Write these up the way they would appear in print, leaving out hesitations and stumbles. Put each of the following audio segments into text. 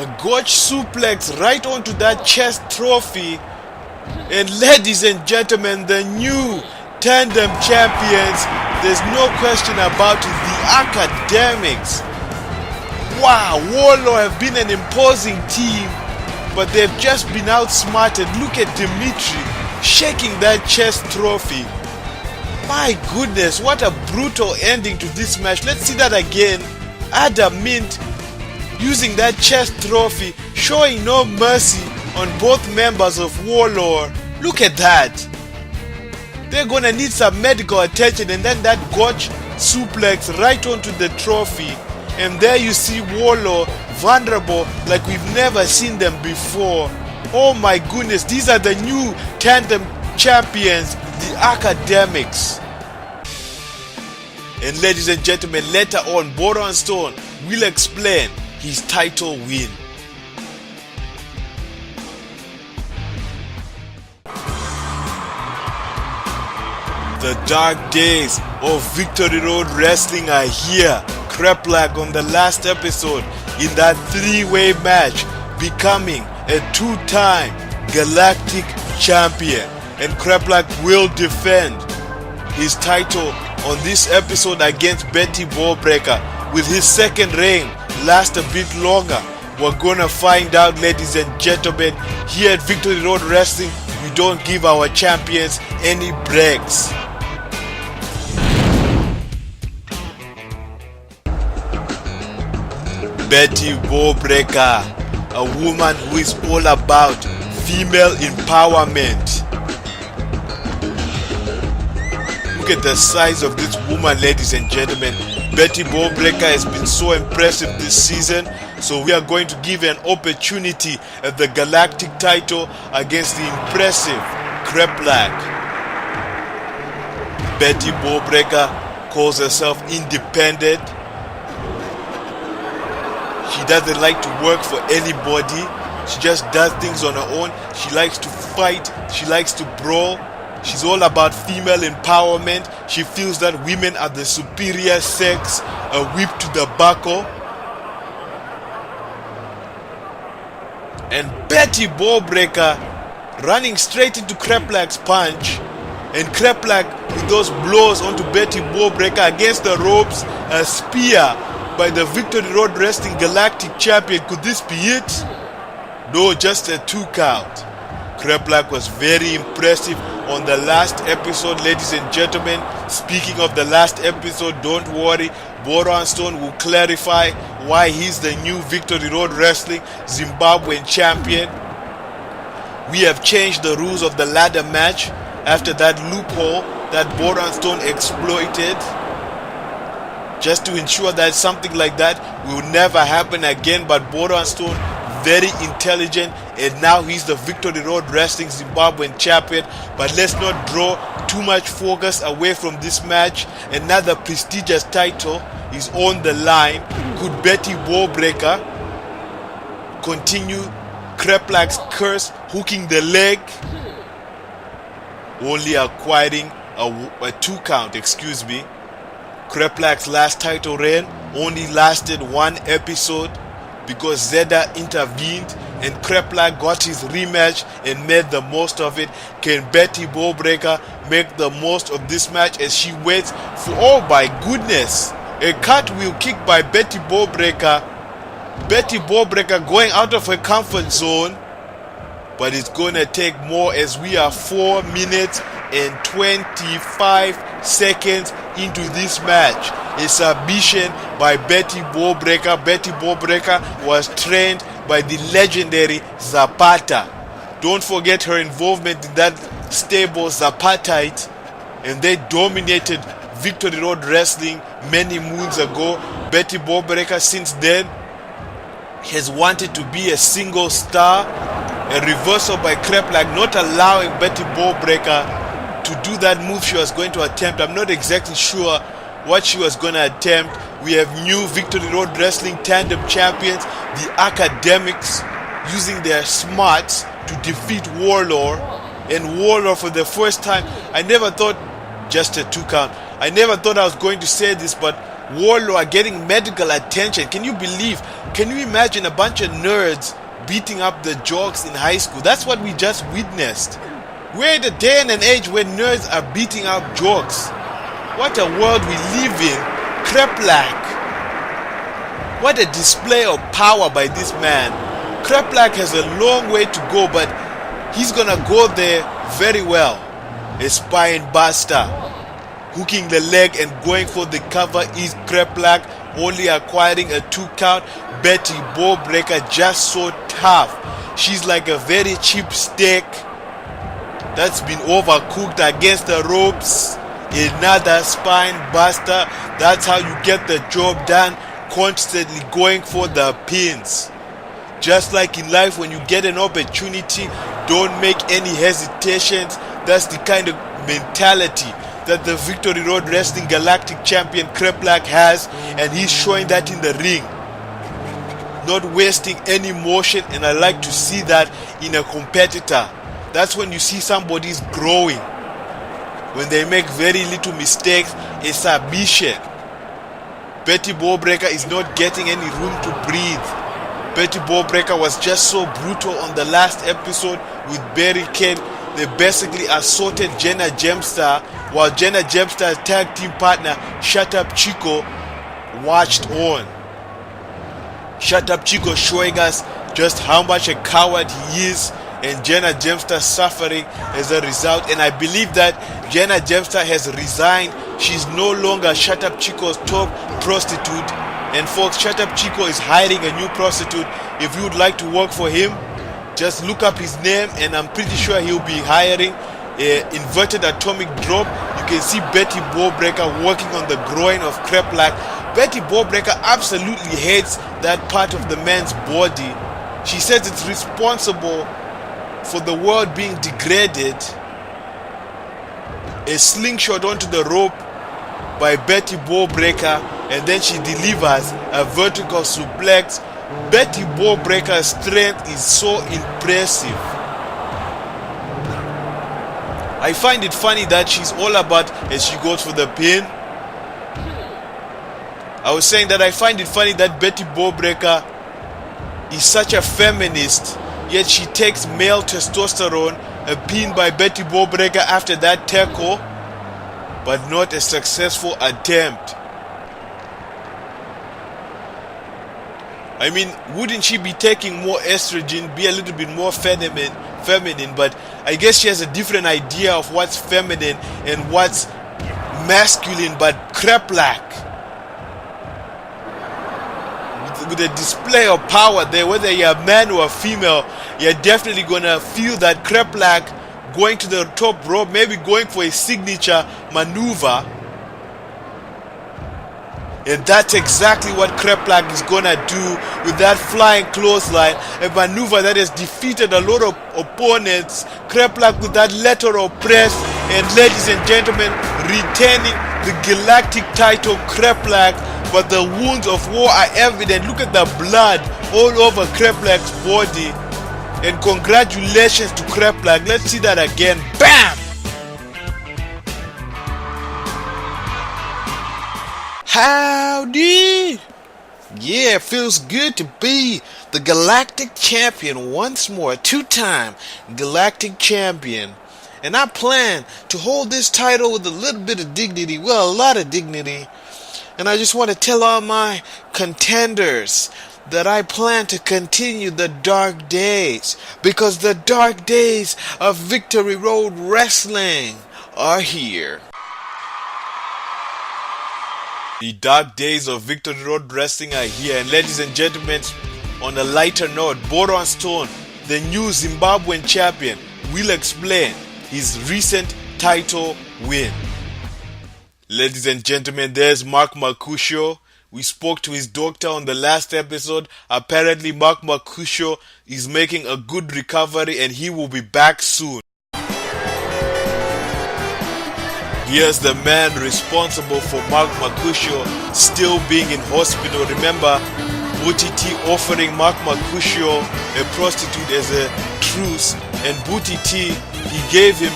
A gotch suplex right onto that chest trophy. And ladies and gentlemen, the new tandem champions, there's no question about it, the Academics. Wow, Warlaw have been an imposing team, but they've just been outsmarted. Look at Dimitri shaking that chest trophy. My goodness, what a brutal ending to this match. Let's see that again. Adam Mint using that chest trophy, showing no mercy on both members of Warlord. Look at that. They're gonna need some medical attention, and then that gotch suplex right onto the trophy. And there you see Warlord vulnerable like we've never seen them before. Oh my goodness, these are the new tandem champions, the Academics. And ladies and gentlemen, later on, Boron Stone will explain his title win. The dark days of Victory Road Wrestling are here. Kreplak on the last episode in that three-way match, becoming a two-time Galactic Champion. And Kreplak will defend his title on this episode against Betty Ballbreaker. Will his second reign last a bit longer? We're gonna find out, ladies and gentlemen. Here at Victory Road Wrestling, we don't give our champions any breaks. Betty Ballbreaker, a woman who is all about female empowerment. Look at the size of this woman, ladies and gentlemen. Betty Ballbreaker has been so impressive this season, so we are going to give an opportunity at the Galactic title against the impressive Kreplak. Betty Ballbreaker calls herself independent. She doesn't like to work for anybody. She just does things on her own. She likes to fight. She likes to brawl. She's all about female empowerment. She feels that women are the superior sex, a whip to the buckle. And Betty Ballbreaker running straight into Kreplak's punch. And Kreplak with those blows onto Betty Ballbreaker against the ropes. A spear by the Victory Road Wrestling Galactic Champion. Could this be it? No, just a 2 count. Kreplak was very impressive on the last episode, ladies and gentlemen. Speaking of the last episode, don't worry, Boron Stone will clarify why he's the new Victory Road Wrestling Zimbabwean champion. We have changed the rules of the ladder match after that loophole that Boron Stone exploited, just to ensure that something like that will never happen again. But Boron Stone, very intelligent, and now he's the Victory Road Wrestling Zimbabwean champion. But let's not draw too much focus away from this match. Another prestigious title is on the line. Could Betty Ballbreaker continue Kreplak's curse, hooking the leg? Only acquiring a 2 count, excuse me. Kreplak's last title reign only lasted 1 episode because Zeda intervened and Kreplak got his rematch and made the most of it. Can Betty Ballbreaker make the most of this match as she waits for, oh my goodness, a cartwheel kick by Betty Ballbreaker. Betty Ballbreaker going out of her comfort zone, but it's gonna take more as we are 4 minutes and 25 seconds into this match. A submission by Betty Ballbreaker. Betty Ballbreaker was trained by the legendary Zapata. Don't forget her involvement in that stable Zapatite, and they dominated Victory Road Wrestling many moons ago. Betty Ballbreaker since then has wanted to be a single star. A reversal by Kreplak, not allowing Betty Ballbreaker to do that move she was going to attempt. I'm not exactly sure what she was going to attempt. We have new Victory Road Wrestling Tandem Champions, the Academics, using their smarts to defeat Warlord. And Warlord, for the first time, I never thought, just a 2 count, I never thought I was going to say this, but Warlaw are getting medical attention. Can you believe? Can you imagine a bunch of nerds beating up the jocks in high school? That's what we just witnessed. We're in a day and an age where nerds are beating up jocks. What a world we live in. Kreplak. What a display of power by this man. Kreplak has a long way to go, but he's gonna go there very well. A spine buster. Hooking the leg and going for the cover is Kreplak, only acquiring a 2 count. Betty Ballbreaker just so tough. She's like a very cheap steak that's been overcooked against the ropes. Another spine buster. That's how you get the job done, constantly going for the pins. Just like in life, when you get an opportunity, don't make any hesitations. That's the kind of mentality that the Victory Road Wrestling Galactic Champion Kreplak has, and he's showing that in the ring. Not wasting any motion, and I like to see that in a competitor. That's when you see somebody's growing. When they make very little mistakes, a submission. Betty Ballbreaker is not getting any room to breathe. Betty Ballbreaker was just so brutal on the last episode with Barricade. They basically assaulted Jenna Gemstar, while Jenna Gemstar's tag team partner Shut Up Chico watched on. Shut Up Chico showing us just how much a coward he is, and Jenna Gemstar suffering as a result. And I believe that Jenna Gemstar has resigned. She's no longer Shut Up Chico's top prostitute. And folks, Shut Up Chico is hiring a new prostitute. If you would like to work for him, just look up his name, and I'm pretty sure he'll be hiring an inverted atomic drop. You can see Betty Ballbreaker working on the groin of Kreplak. Betty Ballbreaker absolutely hates that part of the man's body. She says it's responsible for the world being degraded. A slingshot onto the rope by Betty Ballbreaker, and then she delivers a vertical suplex. Betty Ballbreaker's strength is so impressive. I find it funny that she's all about as she goes for the pin. I was saying that I find it funny that Betty Ballbreaker is such a feminist, yet she takes male testosterone. A pin by Betty Ballbreaker after that tackle, but not a successful attempt. I mean, wouldn't she be taking more estrogen, be a little bit more feminine? But I guess she has a different idea of what's feminine and what's masculine. But Kreplak, with a display of power there, whether you're a man or a female, you're definitely gonna feel that Kreplak going to the top rope, maybe going for a signature maneuver. And that's exactly what Kreplak is gonna do with that flying clothesline, a maneuver that has defeated a lot of opponents. Kreplak with that lateral press, and ladies and gentlemen, retaining the Galactic title, Kreplak. But the wounds of war are evident. Look at the blood all over Kreplak's body. And congratulations to Kreplak. Let's see that again. BAM! Howdy! Yeah, it feels good to be the Galactic Champion once more. 2-time Galactic Champion. And I plan to hold this title with a little bit of dignity. Well, a lot of dignity. And I just want to tell all my contenders that I plan to continue the dark days, because the dark days of Victory Road Wrestling are here. The dark days of Victory Road Wrestling are here, and ladies and gentlemen, on a lighter note, Boron Stone, the new Zimbabwean champion, will explain his recent title win. Ladies and gentlemen, there's Mark Mercutio. We spoke to his doctor on the last episode. Apparently, Mark Mercutio is making a good recovery and he will be back soon. Here's the man responsible for Mark Mercutio still being in hospital. Remember, Booty T offering Mark Mercutio a prostitute as a truce, and Booty T, he gave him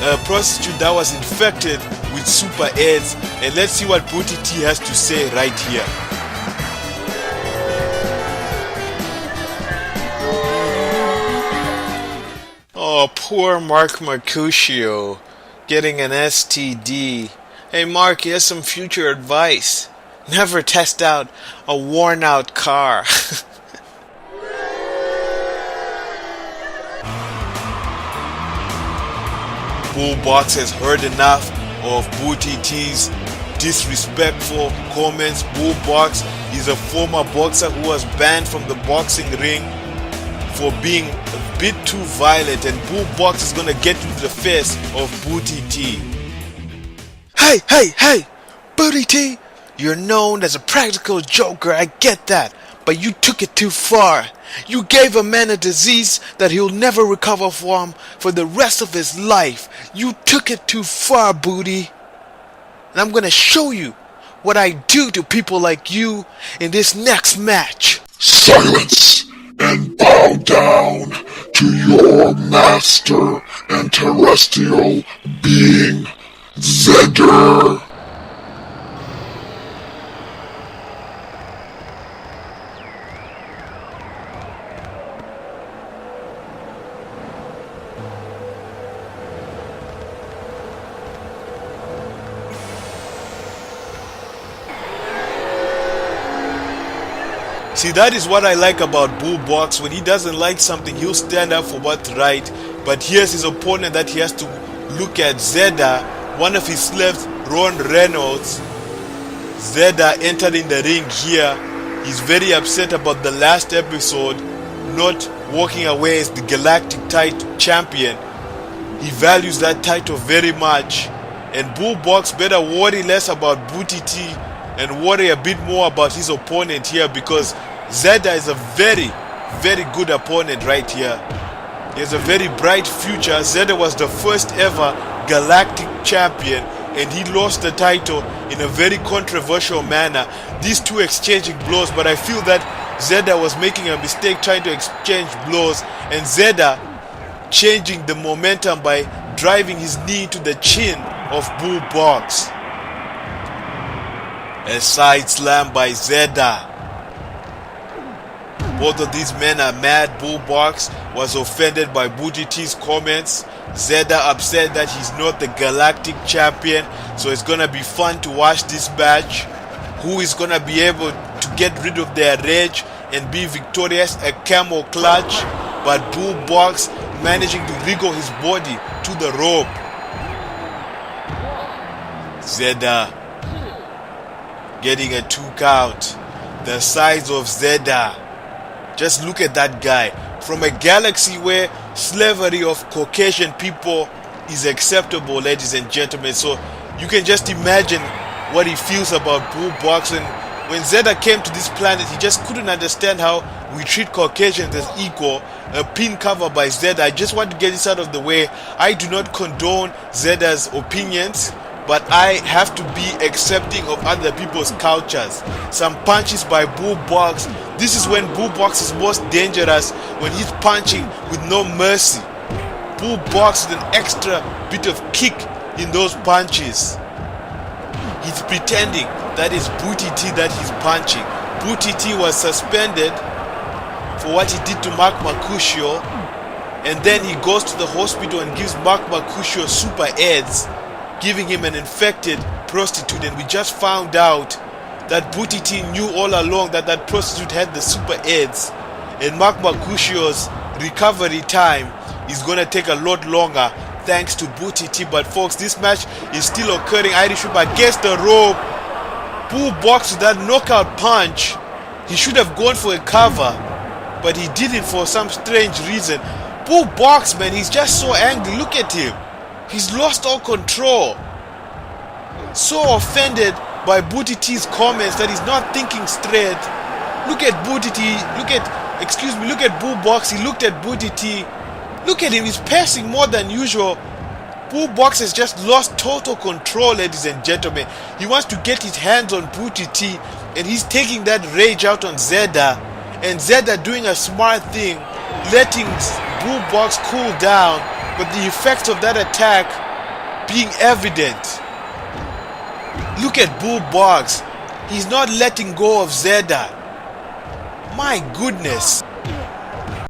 a prostitute that was infected with super AIDS, and let's see what Booty T has to say right here. Oh, poor Mark Mercutio getting an STD. Hey Mark, here's some future advice. Never test out a worn out car. Bullbox has heard enough of Booty T's disrespectful comments. Bullbox is a former boxer who was banned from the boxing ring for being a bit too violent, and Bullbox is gonna get into the face of Booty T. Hey, Booty T, you're known as a practical joker, I get that, but you took it too far. You gave a man a disease that he'll never recover from for the rest of his life. You took it too far, Booty. And I'm gonna show you what I do to people like you in this next match. Silence and bow down to your master and terrestrial being, Zedder. See, that is what I like about Bullbox. When he doesn't like something, he'll stand up for what's right. But here's his opponent that he has to look at, Zedder, one of his slaves, Ron Reynolds. Zedder entered in the ring here. He's very upset about the last episode, not walking away as the Galactic Champion. He values that title very much. And Bullbox better worry less about Booty T and worry a bit more about his opponent here, because Zedder is a very, very good opponent right here. He has a very bright future. Zedder was the first ever Galactic Champion, and he lost the title in a very controversial manner. These two exchanging blows, but I feel that Zedder was making a mistake trying to exchange blows, and Zedder changing the momentum by driving his knee to the chin of Bullbox. A side slam by Zedder. Both of these men are mad. Bullbox was offended by Booty T's comments. Zedder upset that he's not the Galactic Champion. So it's gonna be fun to watch this match. Who is gonna be able to get rid of their rage and be victorious? A camel clutch, but Bullbox managing to wriggle his body to the rope. Zedder getting a 2 count. The size of Zedder. Just look at that guy. From a galaxy where slavery of Caucasian people is acceptable, ladies and gentlemen. So you can just imagine what he feels about Bullbox. And when Zedder came to this planet, he just couldn't understand how we treat Caucasians as equal. A pin cover by Zedder. I just want to get this out of the way. I do not condone Zedder's opinions, but I have to be accepting of other people's cultures. Some punches by Bullbox. This is when Bullbox is most dangerous, when he's punching with no mercy. Bullbox with an extra bit of kick in those punches. He's pretending that it's Booty T that he's punching. Booty T was suspended for what he did to Mark Mercutio, and then he goes to the hospital and gives Mark Mercutio super AIDS, giving him an infected prostitute. And we just found out that Booty T knew all along that that prostitute had the super AIDS, and Mark Mercutio's recovery time is going to take a lot longer thanks to Booty T. But folks, this match is still occurring. Irish whip against the rope. Bullbox with that knockout punch. He should have gone for a cover, but he didn't for some strange reason. Bullbox, man, he's just so angry. Look at him. He's lost all control. So offended by Booty T's comments that he's not thinking straight. Look at Booty T. Look at Bullbox. He looked at Booty T. Look at him. He's passing more than usual. Bullbox has just lost total control, ladies and gentlemen. He wants to get his hands on Booty T, and he's taking that rage out on Zedder. And Zedder doing a smart thing, letting Bullbox cool down. But the effects of that attack being evident. Look at Bullbogs. He's not letting go of Zedda. My goodness.